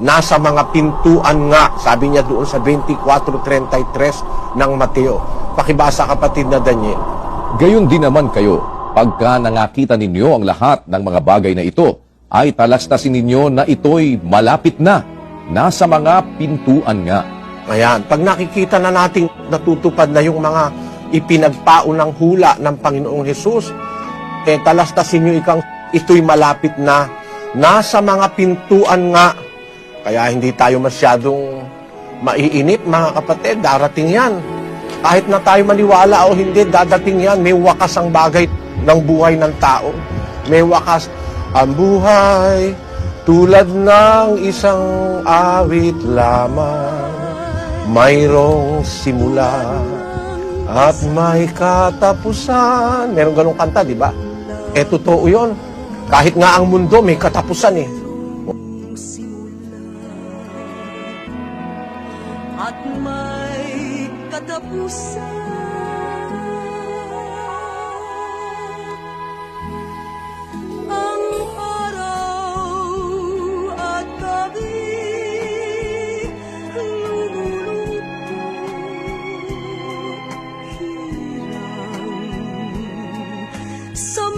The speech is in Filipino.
nasa mga pintuan nga, sabi niya doon sa 24:33 ng Mateo. Pakibasa, kapatid na Daniel. Gayon din naman kayo, pagka nangakita ninyo ang lahat ng mga bagay na ito, ay talastasin ninyo na ito'y malapit na, nasa mga pintuan nga. Ayan, pag nakikita na nating natutupad na yung mga ipinagpaunang hula ng Panginoong Hesus, talastasin nyo ito'y malapit na, nasa mga pintuan nga. Kaya hindi tayo masyadong maiinip, mga kapatid, darating yan. Kahit na tayo maniwala o hindi, dadating yan. May wakas ang bagay ng buhay ng tao. May wakas ang buhay, tulad ng isang awit lamang. Mayroong simula at may katapusan. Meron ganong kanta, di ba? Totoo yun. Kahit nga ang mundo may katapusan eh. At may katapusan. Ang araw at gabi lumulupot hirang sa